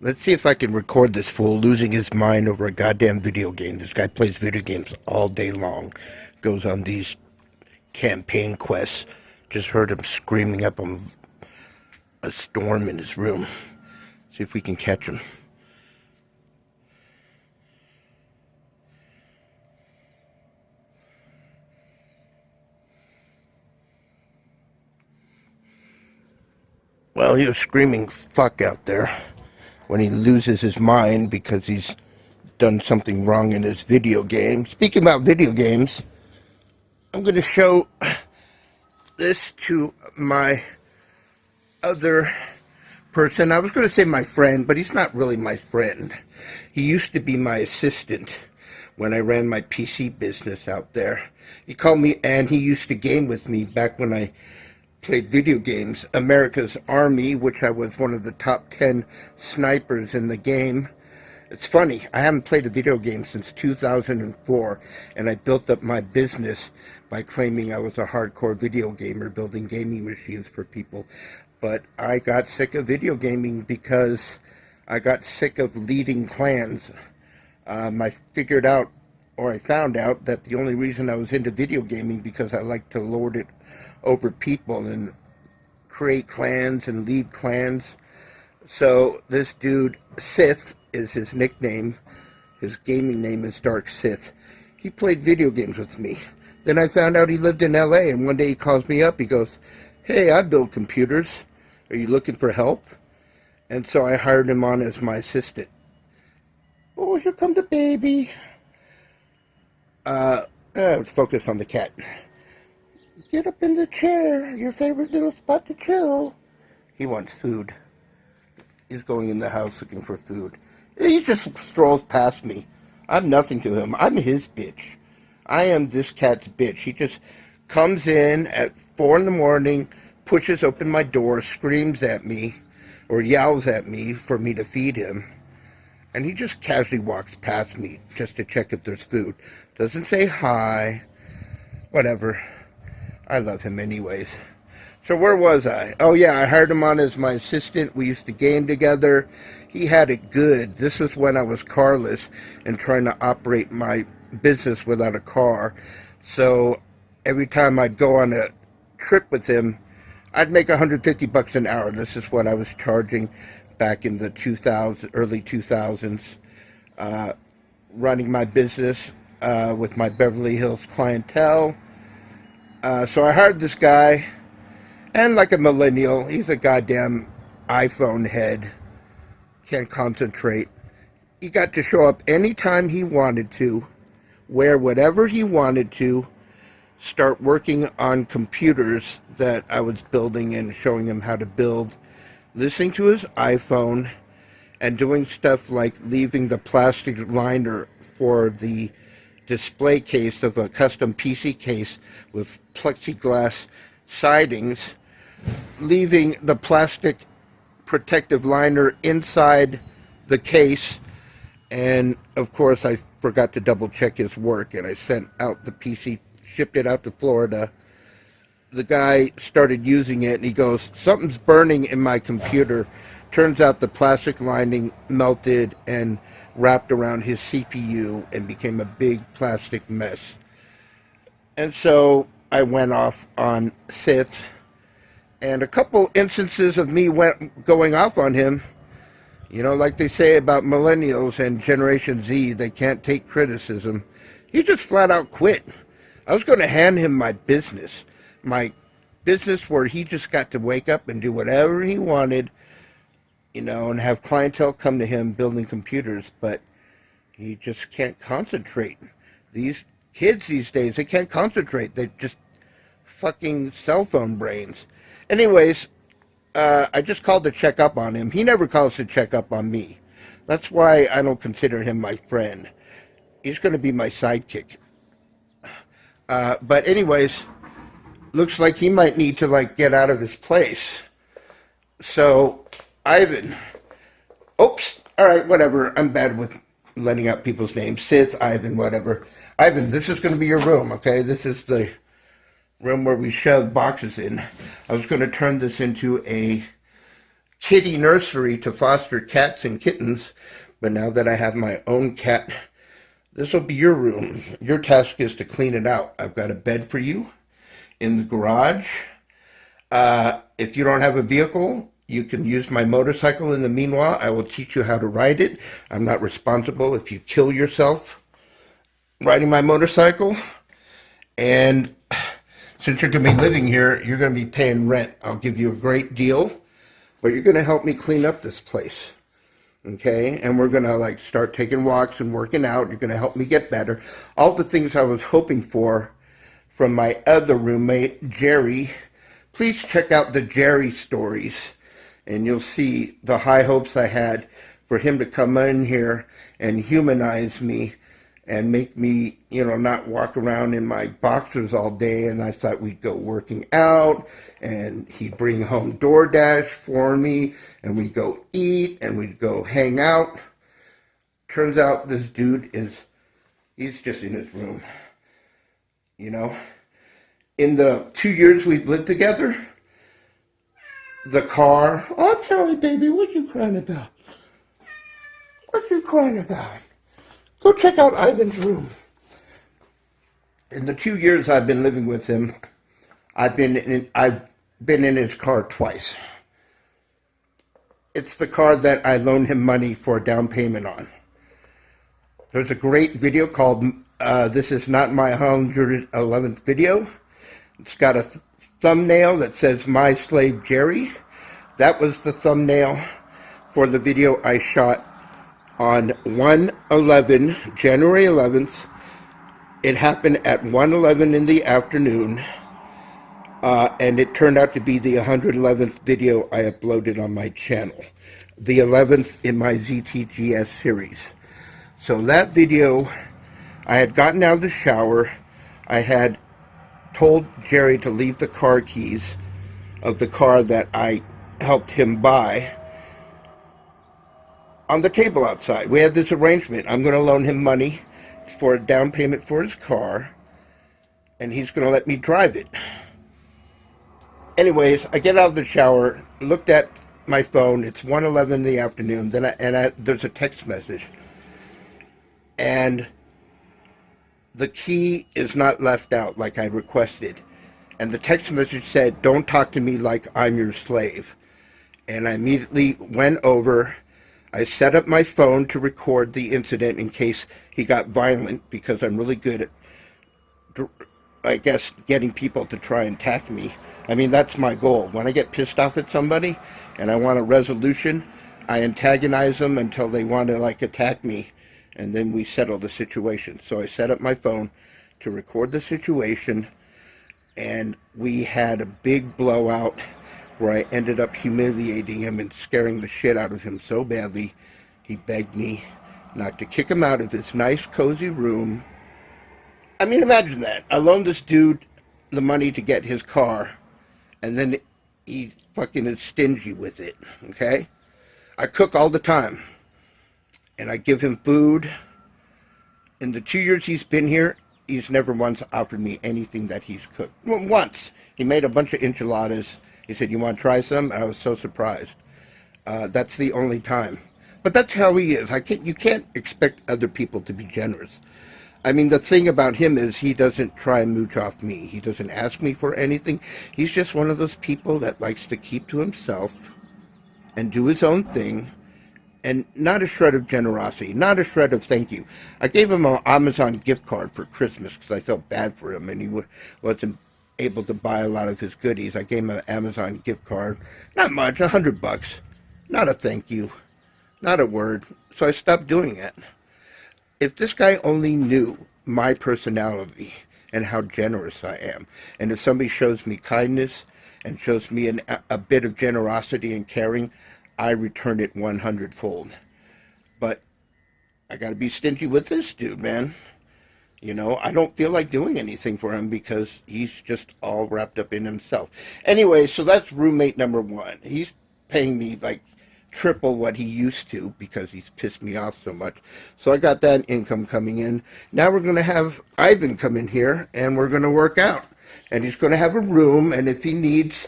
Let's see if I can record this fool losing his mind over a goddamn video game. This guy plays video games all day long. Goes on these campaign quests. Just heard him screaming up a storm in his room. See if we can catch him. Well, he was screaming fuck out there when he loses his mind because he's done something wrong in his video game. Speaking about video games, I'm going to show this to my other person. I was going to say my friend, but he's not really my friend. He used to be my assistant when I ran my PC business out there. He called me, and he used to game with me back when I played video games. America's Army, which I was one of the top 10 snipers in the game. It's funny, I haven't played a video game since 2004, and I built up my business by claiming I was a hardcore video gamer, building gaming machines for people. But I got sick of video gaming because I got sick of leading clans. I figured out, or I found out, that the only reason I was into video gaming because I like to lord it over people and create clans and lead clans. So this dude, Sith, is his nickname. His gaming name is Dark Sith. He played video games with me. Then I found out he lived in LA, and one day he calls me up. He goes, "Hey, I build computers. Are you looking for help?" And so I hired him on as my assistant. Oh, here comes the baby. Let's focus on the cat. Get up in the chair, your favorite little spot to chill. He wants food. He's going in the house looking for food. He just strolls past me. I'm nothing to him. I'm his bitch. I am this cat's bitch. He just comes in at 4 in the morning, pushes open my door, screams at me, or yells at me for me to feed him. And he just casually walks past me just to check if there's food. Doesn't say hi. Whatever. I love him anyways. So where was I? Oh yeah, I hired him on as my assistant. We used to game together. He had it good. This is when I was carless and trying to operate my business without a car. So every time I'd go on a trip with him, I'd make $150 an hour. This is what I was charging back in the early 2000s, running my business with my Beverly Hills clientele. So I hired this guy, and like a millennial, he's a goddamn iPhone head. Can't concentrate. He got to show up anytime he wanted to, wear whatever he wanted to, start working on computers that I was building and showing him how to build, listening to his iPhone, and doing stuff like leaving the plastic liner for the display case of a custom PC case with plexiglass sidings, leaving the plastic protective liner inside the case. And of course I forgot to double check his work, and I sent out the PC, shipped it out to Florida. The guy started using it, and he goes, "Something's burning in my computer." Turns out the plastic lining melted and wrapped around his CPU and became a big plastic mess. And so I went off on Sith, and a couple instances of me going off on him. You know, like they say about millennials and Generation Z, they can't take criticism. He just flat out quit. I was going to hand him my business where he just got to wake up and do whatever he wanted, you know, and have clientele come to him building computers, but he just can't concentrate. These kids these days, they can't concentrate. They just fucking cell phone brains. Anyways, I just called to check up on him. He never calls to check up on me. That's why I don't consider him my friend. He's going to be my sidekick. But anyways, looks like he might need to, like, get out of his place. So, Ivan. Oops. All right, whatever. I'm bad with letting out people's names. Sith, Ivan, whatever. Ivan, this is going to be your room, okay? This is the room where we shove boxes in. I was going to turn this into a kitty nursery to foster cats and kittens. But now that I have my own cat, this will be your room. Your task is to clean it out. I've got a bed for you in the garage. If you don't have a vehicle, you can use my motorcycle. In the meanwhile, I will teach you how to ride it. I'm not responsible if you kill yourself riding my motorcycle. And since you're going to be living here, you're going to be paying rent. I'll give you a great deal, but you're going to help me clean up this place. Okay? And we're going to like start taking walks and working out. You're going to help me get better. All the things I was hoping for from my other roommate, Jerry. Please check out the Jerry stories, and you'll see the high hopes I had for him to come in here and humanize me and make me, not walk around in my boxers all day. And I thought we'd go working out, and he'd bring home DoorDash for me, and we'd go eat, and we'd go hang out. Turns out this dude he's just in his room, In the 2 years we've lived together, the car... Oh, I'm sorry, baby. What you crying about? What you crying about? Go check out Ivan's room. In the 2 years I've been living with him, I've been in his car twice. It's the car that I loaned him money for a down payment on. There's a great video called This Is Not My 111th Video. It's got a thumbnail that says My Slave Jerry. That was the thumbnail for the video I shot on 1/11, January 11th. It happened at 1:11 in the afternoon, and it turned out to be the 111th video I uploaded on my channel, the 11th in my ZTGS series. So that video, I had gotten out of the shower. I had told Jerry to leave the car keys of the car that I helped him buy on the table outside. We had this arrangement. I'm going to loan him money for a down payment for his car, and he's going to let me drive it. Anyways, I get out of the shower, looked at my phone. It's 1:11 in the afternoon. Then there's a text message, and the key is not left out like I requested. And the text message said, "Don't talk to me like I'm your slave." And I immediately went over. I set up my phone to record the incident in case he got violent, because I'm really good at, I guess, getting people to try and attack me. I mean, that's my goal. When I get pissed off at somebody and I want a resolution, I antagonize them until they want to, attack me, and then we settle the situation. So I set up my phone to record the situation, and we had a big blowout where I ended up humiliating him and scaring the shit out of him so badly, he begged me not to kick him out of this nice, cozy room. I mean, imagine that. I loaned this dude the money to get his car, and then he fucking is stingy with it, okay? I cook all the time, and I give him food. In the 2 years he's been here, he's never once offered me anything that he's cooked. Well, once. He made a bunch of enchiladas. He said, "You want to try some?" I was so surprised. That's the only time. But that's how he is. You can't expect other people to be generous. I mean, the thing about him is he doesn't try and mooch off me. He doesn't ask me for anything. He's just one of those people that likes to keep to himself and do his own thing, and not a shred of generosity, not a shred of thank you. I gave him an Amazon gift card for Christmas because I felt bad for him, and he wasn't able to buy a lot of his goodies. I gave him an Amazon gift card. Not much, $100. Not a thank you. Not a word. So I stopped doing it. If this guy only knew my personality and how generous I am, and if somebody shows me kindness and shows me a bit of generosity and caring, I return it 100-fold. But I got to be stingy with this dude, man. I don't feel like doing anything for him because he's just all wrapped up in himself. Anyway, so that's roommate number one. He's paying me triple what he used to because he's pissed me off so much. So I got that income coming in. Now we're going to have Ivan come in here, and we're going to work out. And he's going to have a room, and if he needs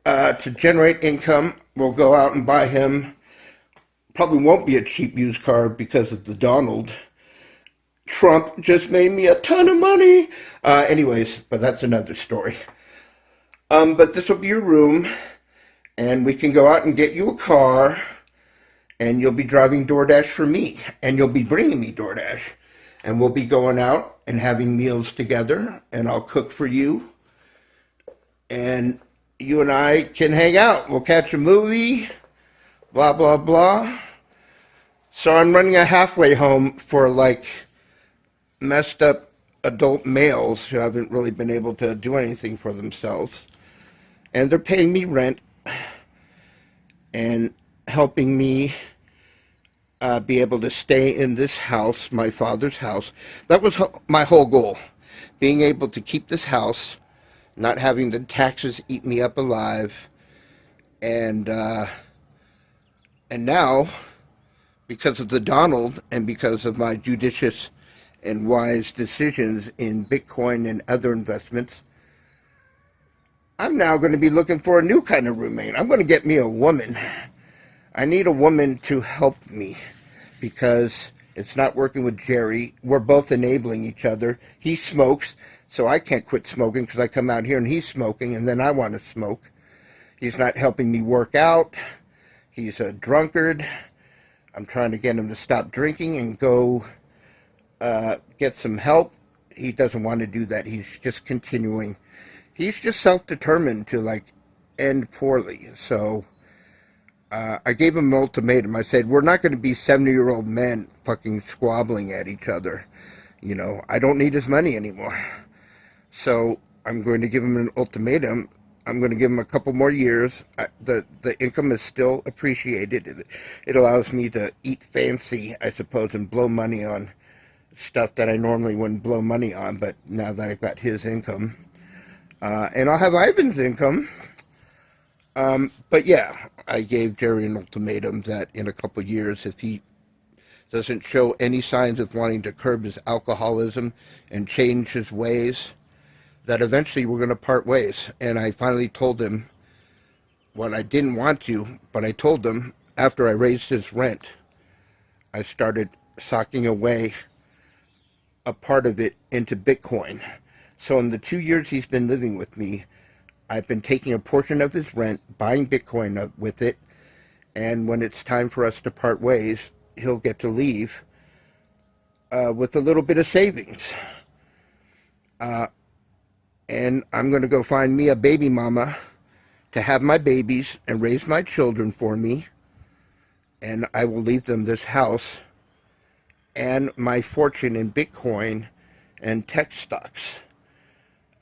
To generate income, we'll go out and buy him. Probably won't be a cheap used car because of the Donald. Trump just made me a ton of money. Anyways, but that's another story. But this will be your room, and we can go out and get you a car, and you'll be driving DoorDash for me, and you'll be bringing me DoorDash, and we'll be going out and having meals together, and I'll cook for you, and you and I can hang out. We'll catch a movie, blah, blah, blah. So I'm running a halfway home for like messed up adult males who haven't really been able to do anything for themselves. And they're paying me rent and helping me be able to stay in this house, my father's house. That was my whole goal, being able to keep this house, not having the taxes eat me up alive. And now, because of the Donald and because of my judicious and wise decisions in Bitcoin and other investments, I'm now going to be looking for a new kind of roommate. I'm going to get me a woman. I need a woman to help me because it's not working with Jerry. We're both enabling each other. He smokes, so I can't quit smoking because I come out here and he's smoking, and then I want to smoke. He's not helping me work out. He's a drunkard. I'm trying to get him to stop drinking and go get some help. He doesn't want to do that. He's just continuing. He's just self-determined to, like, end poorly. So I gave him an ultimatum. I said, we're not going to be 70-year-old men fucking squabbling at each other. You know, I don't need his money anymore. So I'm going to give him an ultimatum. I'm going to give him a couple more years. The income is still appreciated. It allows me to eat fancy, I suppose, and blow money on stuff that I normally wouldn't blow money on, but now that I've got his income. And I'll have Ivan's income. But yeah, I gave Jerry an ultimatum that in a couple years, if he doesn't show any signs of wanting to curb his alcoholism and change his ways, that eventually we're going to part ways. And I finally told him what I didn't want to, but I told him after I raised his rent, I started socking away a part of it into Bitcoin. So in the 2 years he's been living with me, I've been taking a portion of his rent, buying Bitcoin with it, and when it's time for us to part ways, he'll get to leave with a little bit of savings. And I'm going to go find me a baby mama to have my babies and raise my children for me. And I will leave them this house and my fortune in Bitcoin and tech stocks.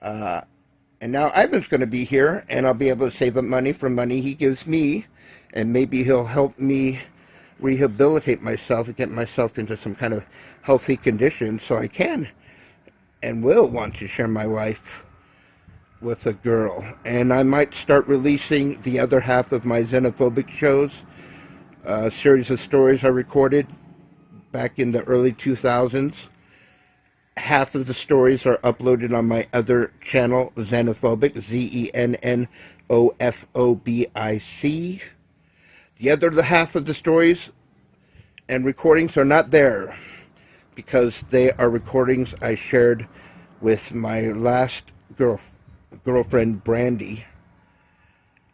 And now Ivan's going to be here, and I'll be able to save up money from money he gives me, and maybe he'll help me rehabilitate myself and get myself into some kind of healthy condition so I can and will want to share my life with a girl. And I might start releasing the other half of my Zennofobic shows, a series of stories I recorded back in the early 2000s. Half of the stories are uploaded on my other channel, Zennofobic, Zennofobic. The other half of the stories and recordings are not there because they are recordings I shared with my last girlfriend, Brandy.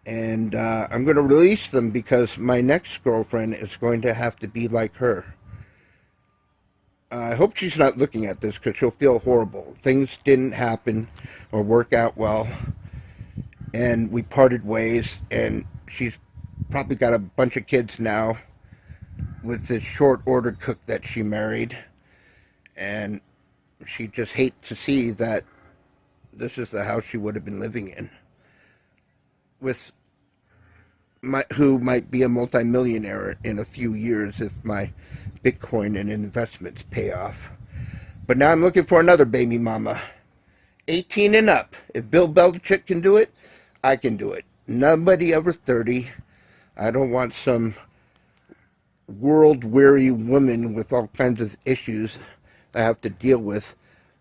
And I'm going to release them because my next girlfriend is going to have to be like her. I hope she's not looking at this because she'll feel horrible. Things didn't happen or work out well, and we parted ways, and she's probably got a bunch of kids now with this short order cook that she married, and she just hates to see that this is the house she would have been living in with who might be a multimillionaire in a few years if my Bitcoin and investments pay off. But now I'm looking for another baby mama. 18 and up. If Bill Belichick can do it, I can do it. Nobody over 30. I don't want some world-weary woman with all kinds of issues I have to deal with.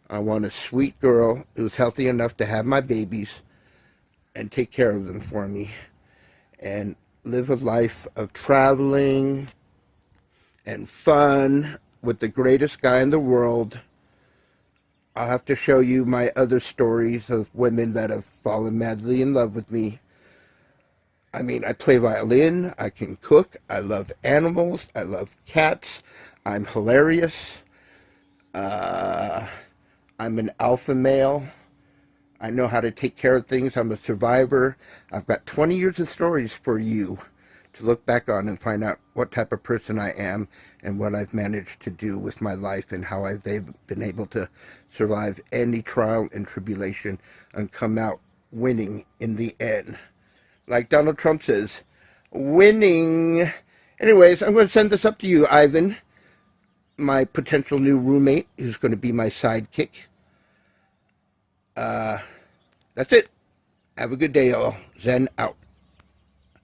I want a sweet girl who's healthy enough to have my babies and take care of them for me, and live a life of traveling and fun with the greatest guy in the world. I'll have to show you my other stories of women that have fallen madly in love with me. I mean, I play violin, I can cook, I love animals, I love cats, I'm hilarious, I'm an alpha male, I know how to take care of things, I'm a survivor. I've got 20 years of stories for you to look back on and find out what type of person I am and what I've managed to do with my life and how I've been able to survive any trial and tribulation and come out winning in the end. Like Donald Trump says, winning. Anyways, I'm going to send this up to you, Ivan, my potential new roommate who's going to be my sidekick. That's it. Have a good day, y'all. Zen out.